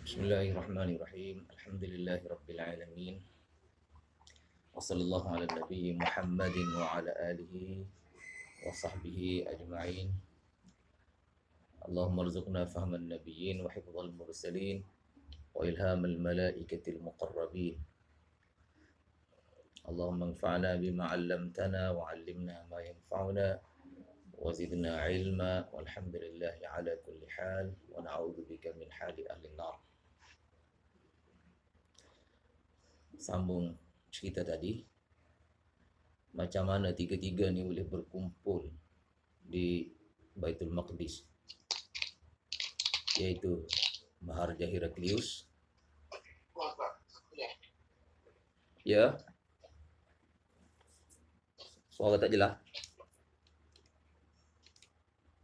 Bismillahirrahmanirrahim. Alhamdulillahirabbil alamin. Wassallallahu ala nabi Muhammadin wa ala alihi wa sahbihi ajma'in. Allahumma rzuqna fahman nabiyyin wa hifdzal mursalin wa ilhamal malaikatil muqarrabin. Allahumma anfa'na bima 'allamtana wa 'allimna ma yanfa'una wa zidna 'ilma walhamdulillahi ala kulli hal wa na'udzu bika min hali ahli nar. Sambung cerita tadi, macam mana tiga-tiga ni boleh berkumpul di Baitul Maqdis, iaitu Maharaja Heraklius, ya, suara tak jelas.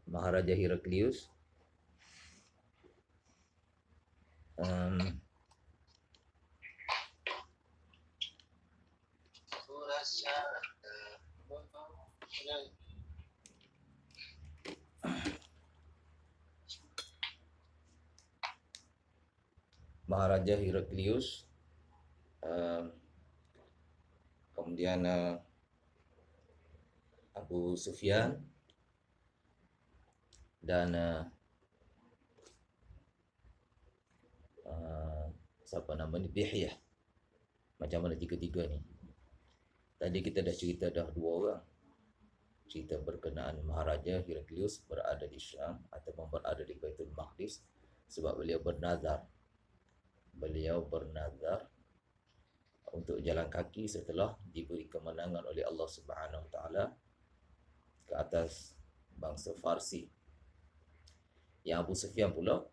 Maharaja Heraklius, Maharaja Heraklius, kemudian Abu Sufyan, dan siapa nama ni, Dihyah. Macam mana tiga-tiga ni? Tadi kita dah cerita dah dua orang. Cerita berkenaan Maharaja Heraklius berada di Syam ataupun berada di Baitul Maqdis sebab beliau bernazar. Beliau bernazar untuk jalan kaki setelah diberi kemenangan oleh Allah Subhanahu Wa Taala ke atas bangsa Farsi. Yang Abu Sufyan pula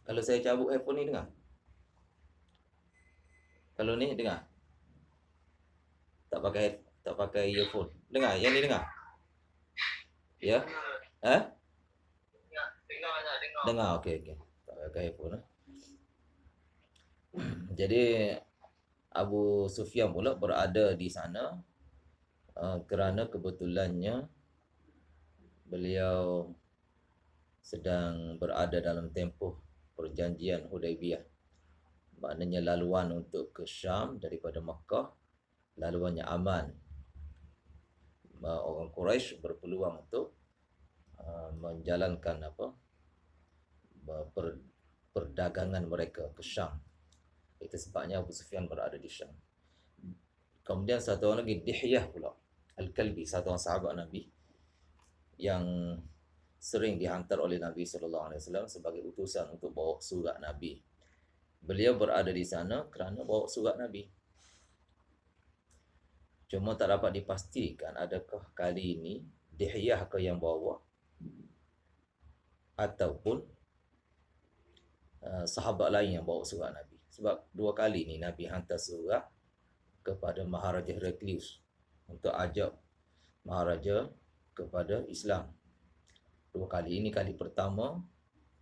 kalau saya cabut handphone ni dengar? Kalau ni dengar? Tak pakai earphone. Dengar? Yang ni dengar? Ya? Dengar. Okey. Tak pakai earphone. Jadi Abu Sufyan pula berada di sana kerana kebetulannya beliau sedang berada dalam tempoh perjanjian Hudaibiyah. Maknanya laluan untuk ke Syam daripada Makkah, laluannya aman. Orang Quraisy berpeluang untuk menjalankan perdagangan mereka ke Syam. Itu sebabnya Abu Sufyan berada di Syam. Kemudian satu orang lagi, Dihyah pula Al-Kalbi, satu orang sahabat Nabi yang sering dihantar oleh Nabi SAW sebagai utusan untuk bawa surat Nabi. Beliau berada di sana kerana bawa surat Nabi. Cuma tak dapat dipastikan adakah kali ini Dihyah ke yang bawa ataupun sahabat lain yang bawa surat Nabi. Sebab dua kali ni Nabi hantar surat kepada Maharaja Heraklius untuk ajak Maharaja kepada Islam. Dua kali. Ini kali pertama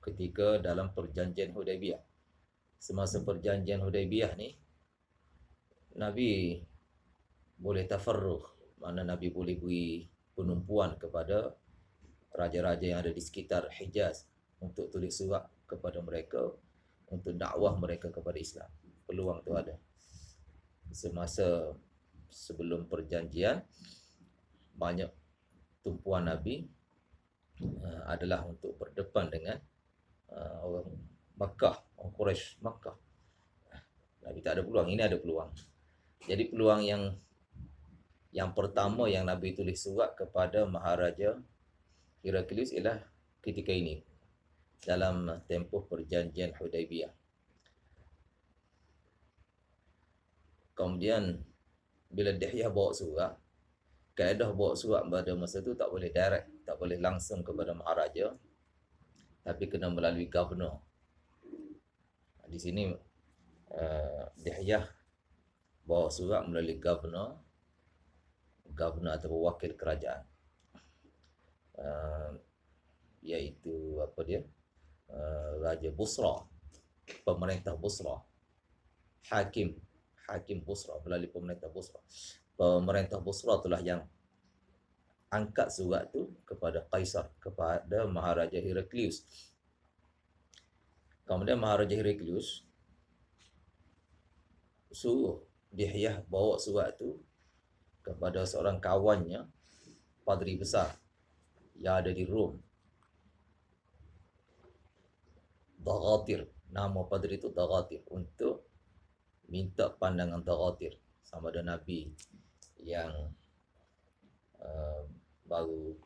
ketika dalam perjanjian Hudaibiyah. Semasa perjanjian Hudaibiyah ni, Nabi boleh tafarruq, mana Nabi boleh beri penumpuan kepada raja-raja yang ada di sekitar Hijaz untuk tulis surat kepada mereka untuk dakwah mereka kepada Islam. Peluang tu ada. Semasa sebelum perjanjian, banyak tumpuan Nabi adalah untuk berdepan dengan orang Makkah, orang Quraisy Makkah. Nabi tak ada peluang, ini ada peluang. Jadi peluang yang pertama yang Nabi tulis surat kepada Maharaja Heraklius ialah ketika ini, dalam tempoh perjanjian Hudaibiyah. Kemudian bila Dihyah bawa surat, kaedah bawa surat pada masa tu tak boleh direct, tak boleh langsung kepada Maharaja, tapi kena melalui governor. Di sini Dihyah bawa surat melalui governor atau wakil kerajaan, iaitu Raja Busra, pemerintah Busra, Hakim Hakim Busra, melalui pemerintah Busra. Pemerintah Busra itulah yang angkat surat tu kepada Kaisar, kepada Maharaja Heraklius. Kemudian Maharaja Heraklius suruh Dihyah bawa surat tu kepada seorang kawannya, padri besar yang ada di Rom, Daghatir. Nama padri itu Daghatir, untuk minta pandangan Daghatir sama ada Nabi yang uh, baru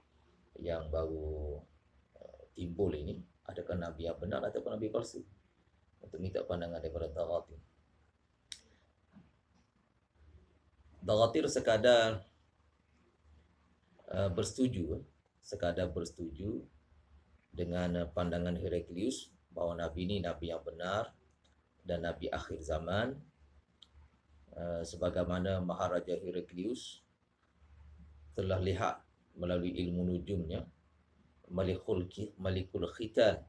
timbul ini, adakah Nabi yang benar ataupun Nabi palsu, untuk minta pandangan daripada Daghatir. Daghatir sekadar bersetuju dengan pandangan Heraklius bahawa Nabi ini Nabi yang benar dan Nabi akhir zaman, sebagaimana Maharaja Heraklius telah lihat melalui ilmu nujumnya, Malikul Khitan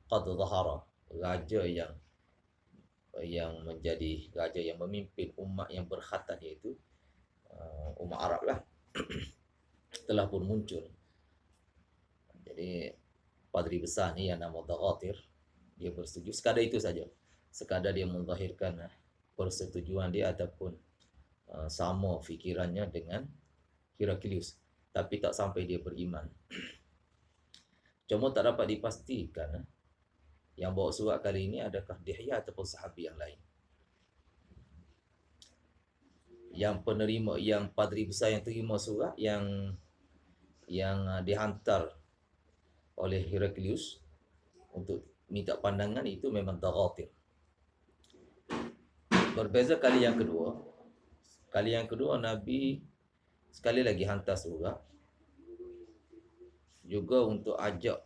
qad zahara, raja yang menjadi raja yang memimpin umat yang berkhatan, iaitu umat Arab lah, telah pun muncul. Jadi padri besar ni yang nama Daghatir, dia bersetuju sekadar itu saja, sekadar dia menzahirkan persetujuan dia ataupun sama fikirannya dengan Heraklius, tapi tak sampai dia beriman. Cuma tak dapat dipastikan yang bawa surat kali ini adakah Dihyah ataupun sahabi yang lain. Yang padri besar yang terima surat yang dihantar oleh Heraklius untuk minta pandangan, itu memang Daghatir. Berbeza kali yang kedua. Kali yang kedua Nabi sekali lagi hantar surat juga untuk ajak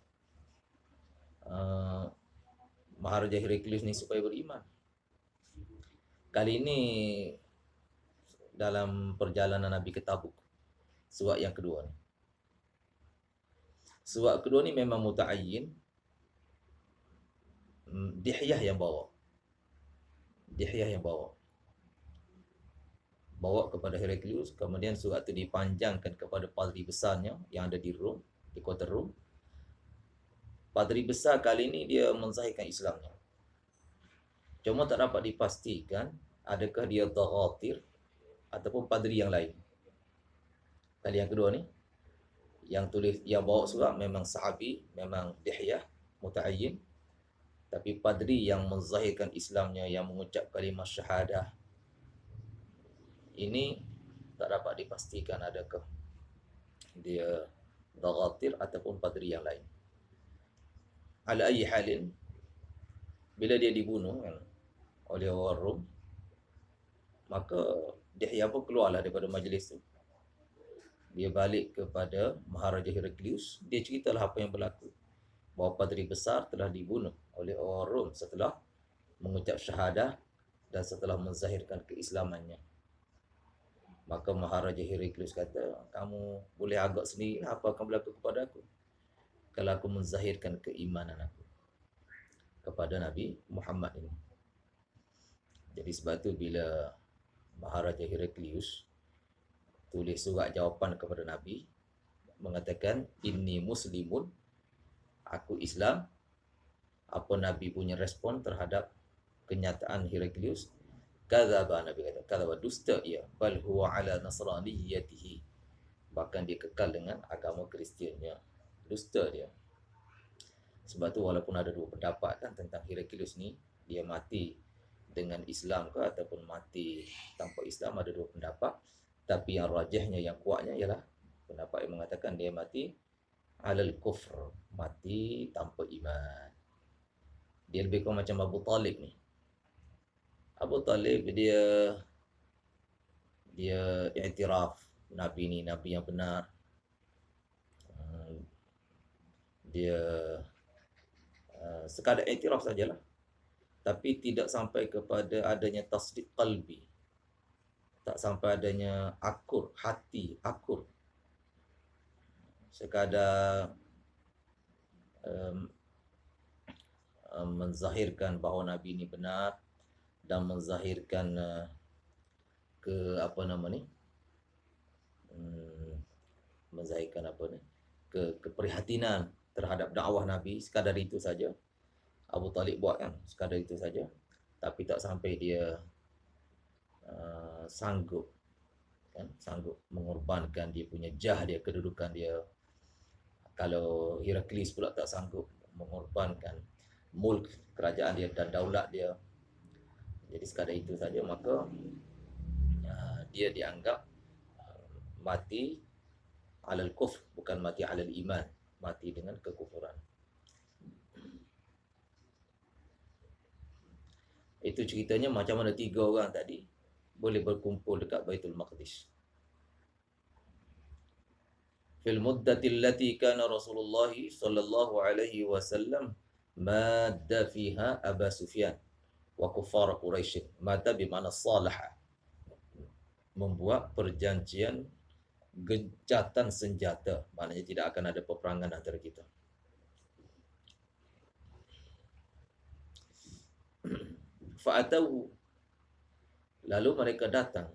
Maharaja Heraklius ni supaya beriman. Kali ini dalam perjalanan Nabi ke Tabuk, surat yang kedua ni. Surat kedua ni memang muta'ayyin, Dihyah yang bawa. Bawa kepada Heraklius, kemudian surat itu dipanjangkan kepada padri besarnya yang ada di Rom, di kota Rom. Padri besar kali ini dia menzahirkan Islamnya. Cuma tak dapat dipastikan adakah dia Daghatir ataupun padri yang lain. Kali yang kedua ni, yang bawa surat memang sahabi, memang Dihyah, muta'ayyin. Tapi padri yang menzahirkan Islamnya, yang mengucap kalimah syahadah, ini tak dapat dipastikan adakah dia Daghatir ataupun padri yang lain. Ala ayyi halin, bila dia dibunuh oleh orang Rom, maka Dihyah pun keluarlah daripada majlis itu. Dia balik kepada Maharaja Heraklius, dia ceritalah apa yang berlaku, bahawa padri besar telah dibunuh oleh orang Rom setelah mengucap syahadah dan setelah menzahirkan keislamannya. Maka Maharaja Heraklius kata, kamu boleh agak sendiri apa akan berlaku kepada aku kalau aku menzahirkan keimanan aku kepada Nabi Muhammad ini. Jadi sebab tu bila Maharaja Heraklius tulis surat jawapan kepada Nabi, mengatakan inni muslimun, aku Islam, apa Nabi punya respon terhadap kenyataan Heraklius? Kadzaba, Nabi kata, kadzaba, dusta ia, bal huwa ala nasraniyatihi, bahkan dia kekal dengan agama Kristiannya. Dusta dia. Sebab tu walaupun ada dua pendapat kan tentang Heraklius ni, dia mati dengan Islam ke ataupun mati tanpa Islam, ada dua pendapat. Tapi yang rajihnya, yang kuatnya ialah pendapat yang mengatakan dia mati alal kufr, mati tanpa iman. Dia lebih kurang macam Abu Talib ni. Abu Talib dia iktiraf Nabi ni Nabi yang benar. Dia sekadar iktiraf sajalah, tapi tidak sampai kepada adanya tasdiq qalbi, tak sampai adanya akur, hati akur. Sekadar menzahirkan bahawa Nabi ini benar, dan menzahirkan ke apa nama ni, menzahirkan apa ni, keprihatinan terhadap dakwah Nabi. Sekadar itu saja Abu Talib buat kan, sekadar itu saja, tapi tak sampai dia sanggup kan, sanggup mengorbankan dia punya jah dia, kedudukan dia. Kalau Heraklius pula tak sanggup mengorbankan mulk kerajaan dia dan daulat dia, jadi sekadar itu saja, maka dia dianggap mati alal kufr, bukan mati alal iman, mati dengan kekufuran. Itu ceritanya macam mana 3 orang tadi boleh berkumpul dekat Baitul Maqdis. Fil muddati allati kana Rasulullah sallallahu alaihi wasallam madda fiha Aba Sufyan wa kuffar Quraisy. Madda bermakna salaha, membuat perjanjian gencatan senjata, maknanya tidak akan ada peperangan antara kita. Fa'atahu, lalu mereka datang.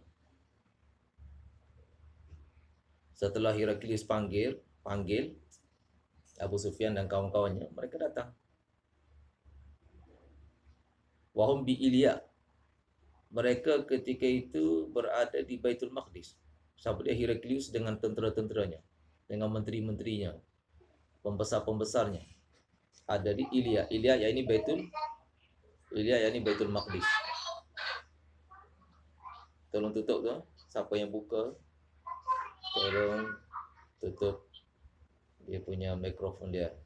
Setelah Heraklius panggil Abu Sufyan dan kawan-kawannya, mereka datang. Wahum bi Ilya, mereka ketika itu berada di Baitul Maqdis. Siapa dia? Heraklius dengan tentera-tenteranya, dengan menteri-menterinya, pembesar-pembesarnya ada di Ilya. Ilya yakni Baitul Maqdis. Tolong tutup tu. Siapa yang buka, tolong tutup dia punya mikrofon dia.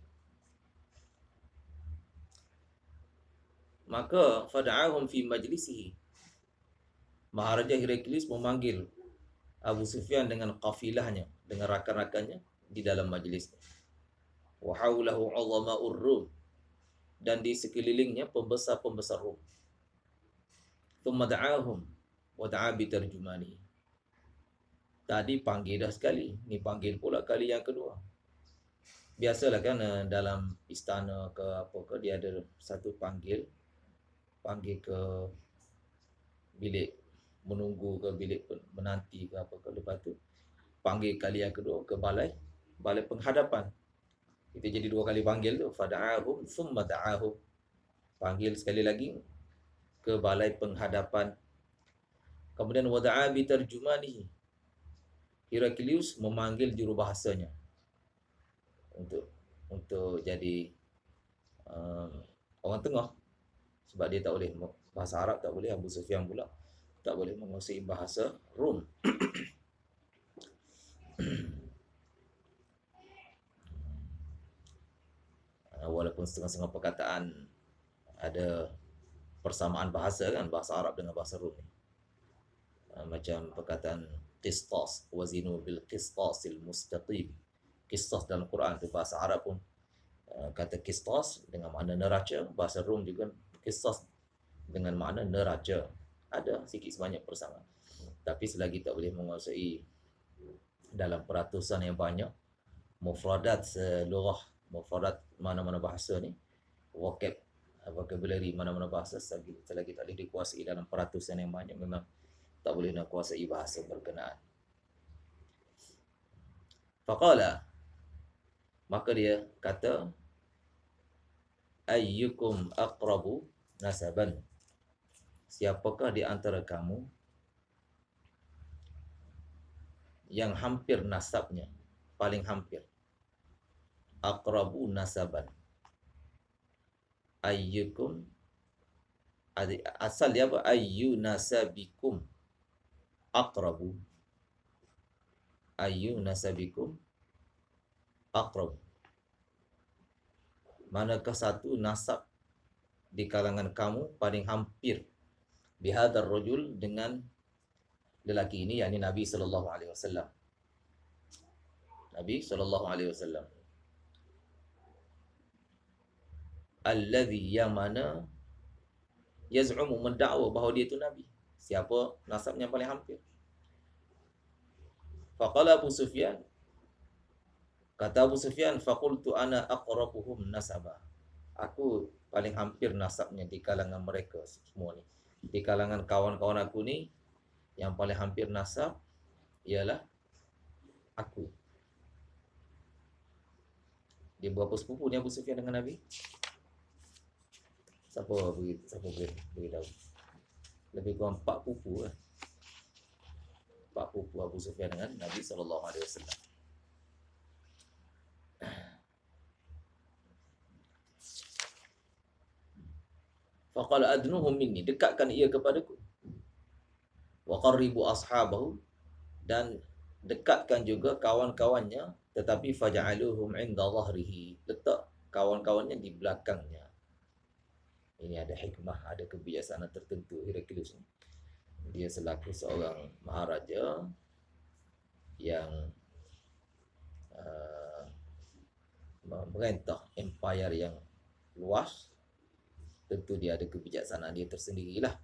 Maka fada'ahum fi majlisihi, Maharaja Heraklius memanggil Abu Sufyan dengan kafilahnya, dengan rakan-rakannya di dalam majlis. Wa haulahu 'azama'ur Rum, dan di sekelilingnya pembesar-pembesar Rom. Thumma da'ahum wa da'a bi tarjumani. Tadi panggil dah sekali, ni panggil pula kali yang kedua. Biasalah kan dalam istana ke apa ke, dia ada satu panggil ke bilik menunggu ke bilik menanti ke apa ke, lepas tu panggil kali yang kedua ke balai penghadapan. Itu jadi 2 kali panggil tu. Fada'ahum thumma da'ahum, panggil sekali lagi ke balai penghadapan. Kemudian wada'a bi tarjumanihi, Heraklius memanggil jurubahasanya untuk jadi orang tengah, sebab dia tak boleh bahasa Arab, tak boleh. Abu Sufyan pula tak boleh menguasai bahasa Rom. Walaupun setengah-setengah perkataan ada persamaan bahasa kan, bahasa Arab dengan bahasa Rom ni. Macam perkataan qistas, wazinu bil qistasil mustaqim. Qistas dalam Quran tu bahasa Arab pun kata qistas dengan makna neraca, bahasa Rom juga qistas dengan makna neraca. Ada sikit sebanyak persamaan. Tapi selagi tak boleh menguasai dalam peratusan yang banyak mufradat lugah, mufradat mana-mana bahasa ni, vocabulary mana-mana bahasa, selagi tak boleh dikuasai dalam peratusan yang banyak, memang tak boleh nak kuasai bahasa berkenaan. Faqala, maka dia kata, ayyukum aqrabu nasaban, siapakah di antara kamu yang hampir nasabnya, paling hampir. Aqrabu nasaban, ayyukum, asal dia apa? Ayyu nasabikum aqrabu, ayyu nasabikum aqrab, manakah satu nasab di kalangan kamu paling hampir bihadar rajul, dengan lelaki ini, yakni Nabi sallallahu alaihi wasallam. Nabi sallallahu alaihi wasallam, alladhi, yang mana yaz'umu, mendakwa bahawa dia itu nabi. Siapa nasabnya paling hampir? Faqala Abu Sufyan, kata Abu Sufyan, faqultu ana aqrabuhum nasaba, aku paling hampir nasabnya di kalangan mereka semua ni. Di kalangan kawan-kawan aku ni, yang paling hampir nasab ialah aku. Dia berapa sepupu ni Abu Sufyan dengan Nabi? Siapa boleh tahu? Lebih kurang 4 pupu lah. 4 pupu Abu Sufyan dengan Nabi SAW. Faqala adnuhum minni, dekatkan ia kepadaku. Wa qarribu ashabahu, dan dekatkan juga kawan-kawannya, tetapi faja'aluhum 'inda dhahrihi, letak kawan-kawannya di belakangnya. Ini ada hikmah, ada kebijaksanaan tertentu Heraklius. Dia selaku seorang maharaja yang memerintah empire yang luas, tentu dia ada kebijaksanaan dia tersendirilah.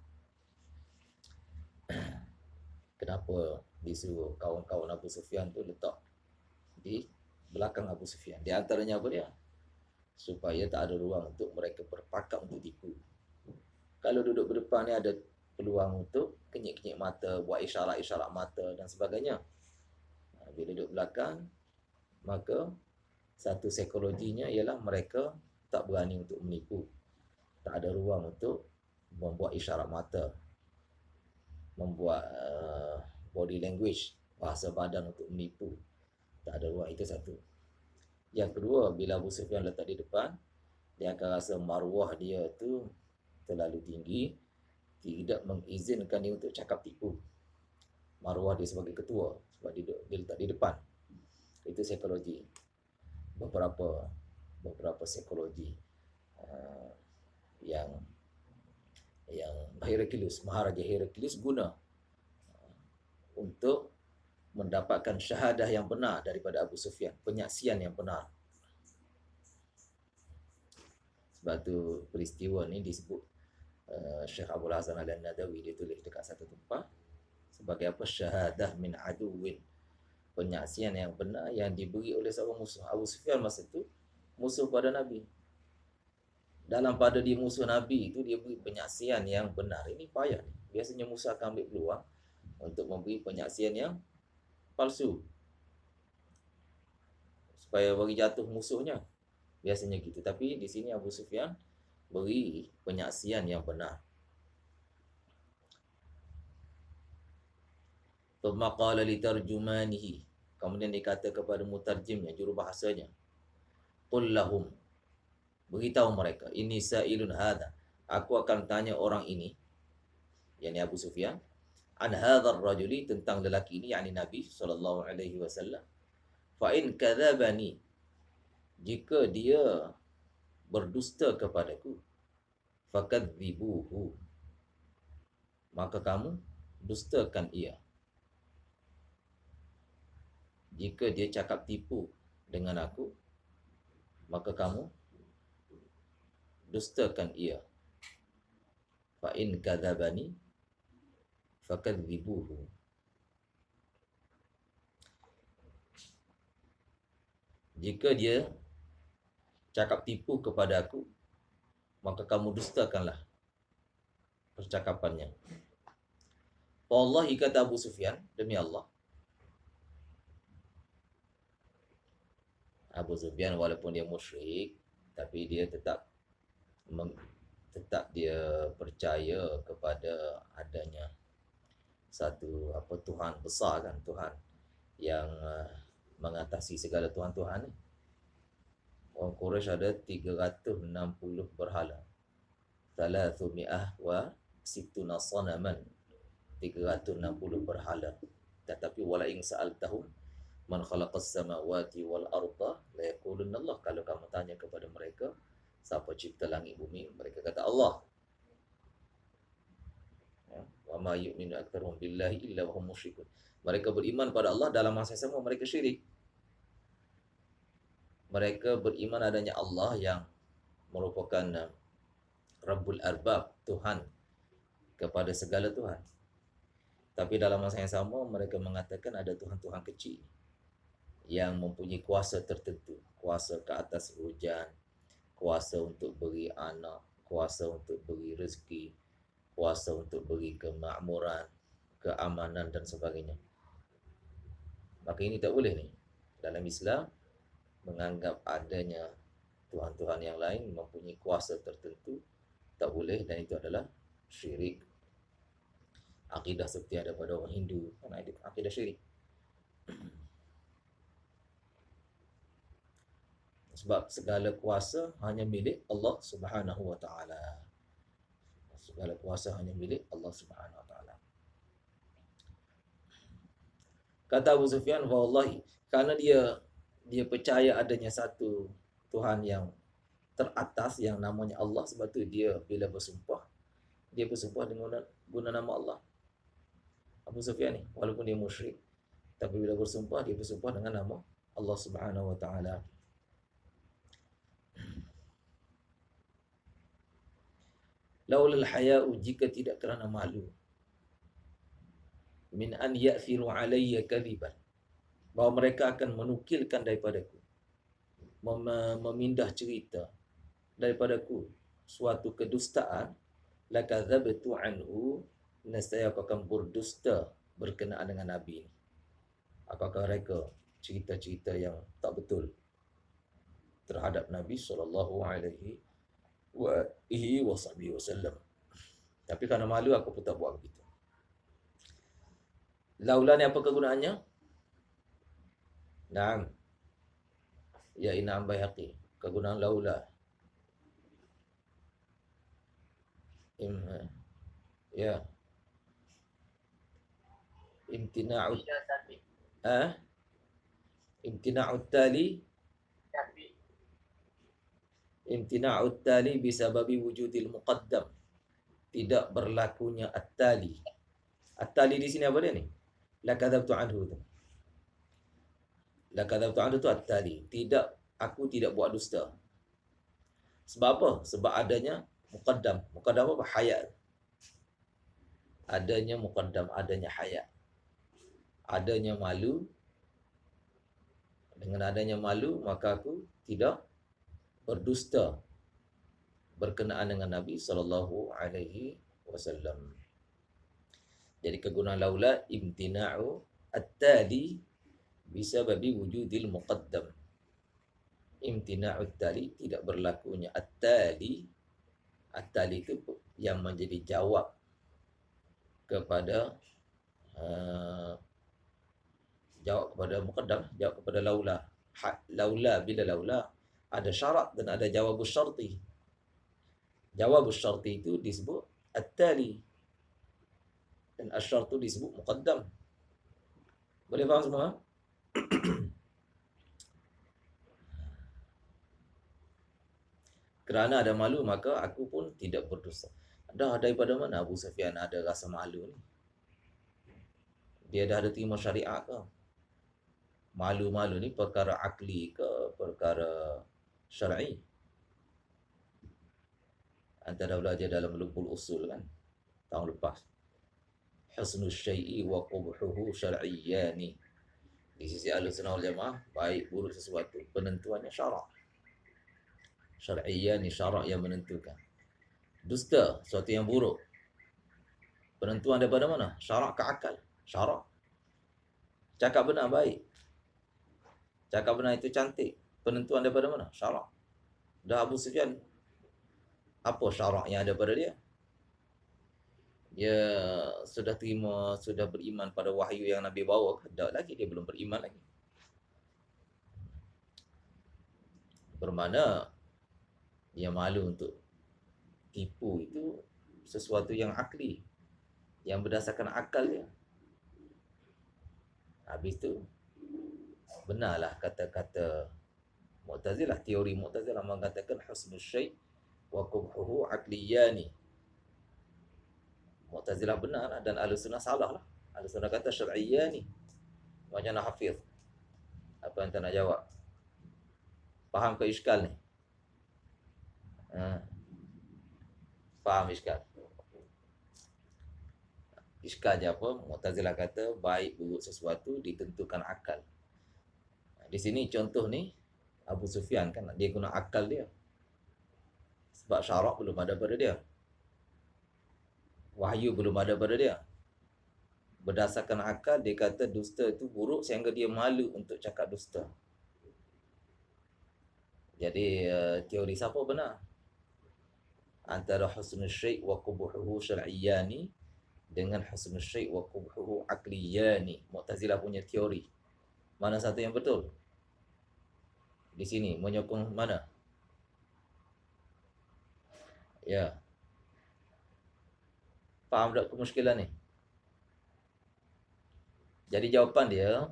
Kenapa disuruh kawan-kawan Abu Sufyan tu letak di belakang Abu Sufyan? Di antaranya apa dia? Supaya tak ada ruang untuk mereka berpakat untuk tipu. Kalau duduk berdepan ni ada peluang untuk kenyik-kenyik mata, buat isyarat-isyarat mata dan sebagainya. Bila duduk belakang, maka satu psikologinya ialah mereka tak berani untuk menipu. Tak ada ruang untuk membuat isyarat mata, membuat body language, bahasa badan untuk menipu. Tak ada ruang, itu satu. Yang kedua, bila Abu Sufyan letak di depan, dia akan rasa maruah dia tu terlalu tinggi, tidak mengizinkan dia untuk cakap tipu. Maruah dia sebagai ketua, sebab dia letak di depan. Itu psikologi. Beberapa psikologi yang Heraklius, Maharaja Heraklius guna untuk mendapatkan syahadah yang benar daripada Abu Sufyan, penyaksian yang benar. Sebab tu peristiwa ni disebut Syekh Abdul Hasan Al-Nadawi, dia tulis dekat satu tempat sebagai apa? Syahadah min aduwin, penyaksian yang benar yang diberi oleh seorang musuh. Abu Sufyan masa tu musuh pada Nabi. Dalam pada dia musuh Nabi itu, dia beri penyaksian yang benar. Ini payah. Biasanya musuh akan ambil peluang untuk memberi penyaksian yang palsu supaya bagi jatuh musuhnya. Biasanya gitu. Tapi di sini Abu Sufyan beri penyaksian yang benar. Thumma qala li tarjumanihi, kemudian dikata kepada mutarjimnya, jurubahasanya, qul lahum, beritahu mereka, ini sa'ilun hadha, aku akan tanya orang ini, yakni Abu Sufyan, an hadzal rajuli, tentang lelaki ini, yakni Nabi sallallahu alaihi wasallam, fa in kadzabani, jika dia berdusta kepadaku, fakadzibuhu, maka kamu dustakan ia. Jika dia cakap tipu dengan aku, maka kamu dustakan ia. Fa in kadzabani fakadzibuhu. Jika dia cakap tipu kepada aku, maka kamu dustakanlah percakapannya. Wallahi, kata Abu Sufyan, demi Allah, Abu Sufyan walaupun dia musyrik, tapi dia tetap dia percaya kepada adanya satu Tuhan besar, kan, Tuhan yang mengatasi segala tuhan-tuhan. Orang Quraisy ada 360 berhala. 300 wa sittuna sanaman. 360 berhala. Tetapi wala in sa'altahum man khalaqas samawati wal arda la yaqulunna Allah. Kalau kamu tanya kepada mereka, siapa cipta langit bumi, mereka kata Allah. Wa ma yu'minu aktsaruhum billahi illa wa hum musyrikun. Mereka beriman pada Allah, dalam masa yang sama mereka syirik. Mereka beriman adanya Allah yang merupakan Rabbul Arbab, Tuhan kepada segala Tuhan. Tapi dalam masa yang sama mereka mengatakan ada Tuhan-Tuhan kecil yang mempunyai kuasa tertentu, kuasa ke atas hujan, kuasa untuk beri anak, kuasa untuk beri rezeki, kuasa untuk beri kemakmuran, keamanan dan sebagainya. Maka ini tak boleh ni. Dalam Islam, menganggap adanya Tuhan-Tuhan yang lain mempunyai kuasa tertentu, tak boleh, dan itu adalah syirik. Akidah seperti ada pada orang Hindu, kan akidah syirik. Sebab segala kuasa hanya milik Allah Subhanahu wa taala. Segala kuasa hanya milik Allah Subhanahu wa taala. Kata Abu Sufyan, wallahi, kerana dia percaya adanya satu Tuhan yang teratas yang namanya Allah, sebab tu dia bila bersumpah, dia bersumpah dengan guna nama Allah. Abu Sufyan ni, walaupun dia musyrik, tapi bila bersumpah, dia bersumpah dengan nama Allah Subhanahu wa taala. Laulal haya'u, jika tidak kerana malu, min an ya'thiru alayya kadhiban, bahawa mereka akan menukilkan daripadaku, memindah cerita daripadaku suatu kedustaan, lakadzabtu anhu, nescaya aku akan berdusta berkenaan dengan Nabi ini. Aku akan reka cerita-cerita yang tak betul terhadap Nabi SAW. Tapi kerana malu, aku pun tak buat begitu. Laula ni apa kegunaannya? Naam. Ya Inam Bayhaqi. Kegunaan laula. Ya. Imtina'ut imtina'ut tali imtina'ut tali bisababi wujudil muqaddam. Tidak berlakunya at-tali. At-tali di sini apa dia ni? Lakadzabtu anhu tu. Lakadzabtu anhu tu at-tali. Aku tidak buat dusta. Sebab apa? Sebab adanya muqaddam. Muqaddam apa? Hayat. Adanya muqaddam, adanya hayat. Adanya malu. Dengan adanya malu, maka aku tidak berdusta berkenaan dengan Nabi SAW. Jadi kegunaan laula imtina'u at-tali bisababi wujudil muqaddam. Imtina'u at-tali, tidak berlakunya at-tali. At-tali itu yang menjadi jawab kepada muqaddam, jawab kepada laula. Laula, bila laula ada syarat dan ada jawabus syarti. Jawabus syarti itu disebut at-tali, dan asyartu disebut muqaddam. Boleh faham semua? Kerana ada malu, maka aku pun tidak berdosa. Dah daripada mana Abu Sufyan ada rasa malu ni? Dia dah ada terima syariat ke? Malu-malu ni perkara akli ke perkara syar'i? Anda dah belajar dalam Ulumul Usul kan, tahun lepas. Husnul syai'i wa qubhuhu syar'iyyani. Di sisi Ahlussunnah wal Jamaah, baik buruk sesuatu penentuannya syarak. Syar'iyyani, syarak yang menentukan. Dusta, sesuatu yang buruk, penentuan daripada mana? Syarak ke akal? Syarak. Cakap benar baik, cakap benar itu cantik, penentuan daripada mana? Syarak. Dah Abu Sufyan, apa syarak yang ada pada dia? Dia sudah terima, sudah beriman pada wahyu yang Nabi bawa ke? Tak lagi, dia belum beriman lagi. Bermakna dia malu untuk tipu itu sesuatu yang akli, yang berdasarkan akal dia. Habis tu benarlah kata-kata Mu'tazilah, teori Mu'tazilah mengatakan husnul syai' wa qubhuhu aqliyani. Mu'tazilah benar dan Ahlussunnah salah lah. Ahlussunnah kata syar'iyyani. Macam mana Hafiz? Apa yang tak nak jawab? Faham ke iskal ni? Faham iskal? Iskalnya apa? Mu'tazilah kata baik buruk sesuatu ditentukan akal. Di sini contoh ni Abu Sufyan kan, dia guna akal dia. Sebab syarak belum ada pada dia. Wahyu belum ada pada dia. Berdasarkan akal, dia kata dusta itu buruk sehingga dia malu untuk cakap dusta. Jadi teori siapa benar? Antara husnul syai' wa qubuhuhu syar'iyyani dengan husnul syai' wa qubuhuhu aqliyyani. Mu'tazilah punya teori. Mana satu yang betul? Di sini menyokong mana? Ya. Faham tak kemusykilan ni? Jadi jawapan dia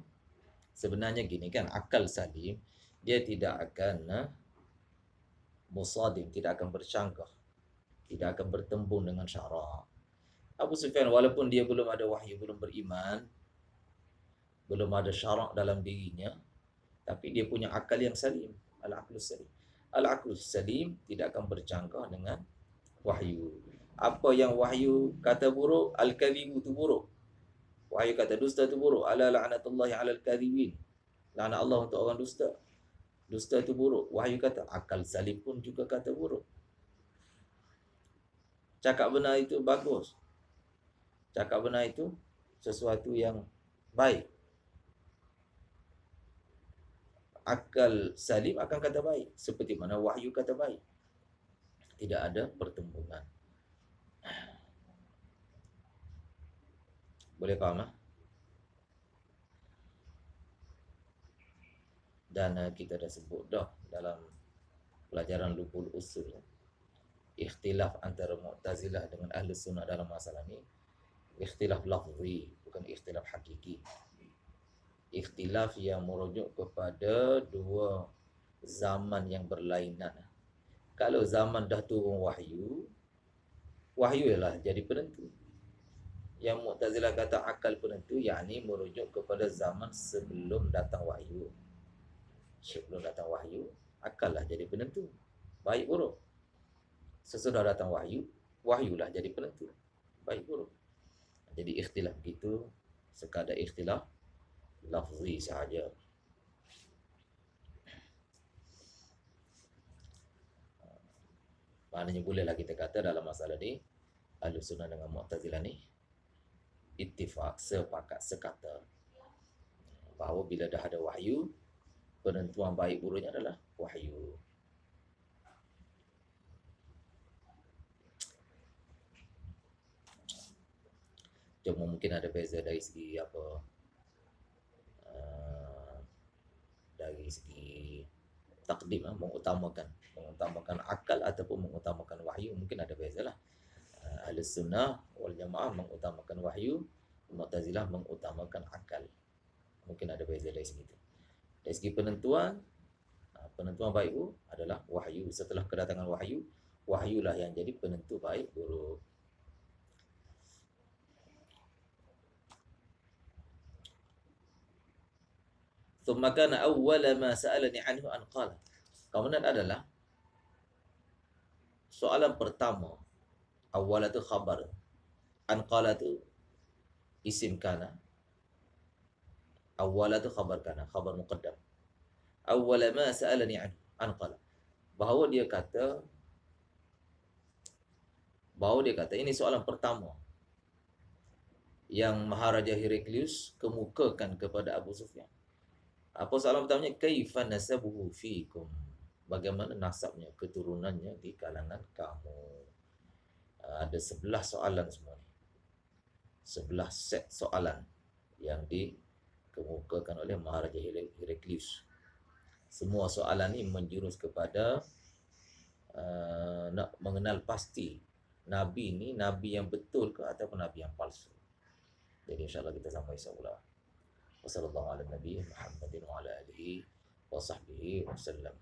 sebenarnya gini kan, akal salim dia tidak akan musadim, tidak akan bercanggah, tidak akan bertembung dengan syarak. Abu Sufyan walaupun dia belum ada wahyu, belum beriman, belum ada syarak dalam dirinya, tapi dia punya akal yang salim, al-aqlus salim. Al-aqlus salim tidak akan bercanggah dengan wahyu. Apa yang wahyu kata buruk, al-kadhibu tu buruk. Wahyu kata dusta tu buruk. Ala la'natullahi 'alal kadhibin. Laknat Allah untuk orang dusta. Dusta itu buruk. Wahyu kata akal salim pun juga kata buruk. Cakap benar itu bagus. Cakap benar itu sesuatu yang baik. Akal salim akan kata baik. Seperti mana wahyu kata baik. Tidak ada pertembungan. Boleh faham? Dan kita dah sebut dah dalam pelajaran Lubul Usul, ikhtilaf antara Mu'tazilah dengan Ahli Sunnah dalam masalah ni ikhtilaf lafzi, bukan ikhtilaf hakiki. Ikhtilaf yang merujuk kepada dua zaman yang berlainan. Kalau zaman dah turun wahyu, wahyu ialah jadi penentu. Yang Mu'tazilah kata akal penentu, yakni merujuk kepada zaman sebelum datang wahyu. Sebelum datang wahyu, akal lah jadi penentu, baik buruk. Sesudah datang wahyu, wahyulah jadi penentu, baik buruk. Jadi ikhtilaf begitu, sekadar ikhtilaf lafzi sahaja. Maknanya bolehlah kita kata dalam masalah ni, Ahlus Sunnah dengan Mu'tazilah ni ittifaq, sepakat, sekata bahawa bila dah ada wahyu, penentuan baik buruknya adalah wahyu. Cuma mungkin ada beza dari segi apa, dari segi takdim, mengutamakan akal ataupun mengutamakan wahyu, mungkin ada beza lah. Ahlus Sunnah wal Jamaah mengutamakan wahyu, Mu'tazilah mengutamakan akal. Mungkin ada beza dari segi itu. Dari segi penentuan baik buruk adalah wahyu. Setelah kedatangan wahyu, wahyulah yang jadi penentu baik buruk. Thumma kana awwala ma sa'alani anhu an qala. Kemudian adalah soalan pertama. Awwala tu khabar. An qala tu isim kana. Awwala tu khabar kana, khabar muqaddam. Awwala ma sa'alani an qala. Bahawa dia kata ini soalan pertama yang Maharaja Heraklius kemukakan kepada Abu Sufyan. Apa soalan pertamanya? Kaifa nasabuhu fiikum? Bagaimana nasabnya, keturunannya di kalangan kamu? Ada 11 soalan semua ni. 11 set soalan yang dikemukakan oleh Maharaja Heraklius. Semua soalan ini menjurus kepada nak mengenal pasti Nabi ni Nabi yang betul ke ataupun Nabi yang palsu. Jadi insyaAllah kita sambung insyaAllah. Wassalamualaikum warahmatullahi wabarakatuh. Muhammadin wa ala alihi wa sahbihi wa sallam.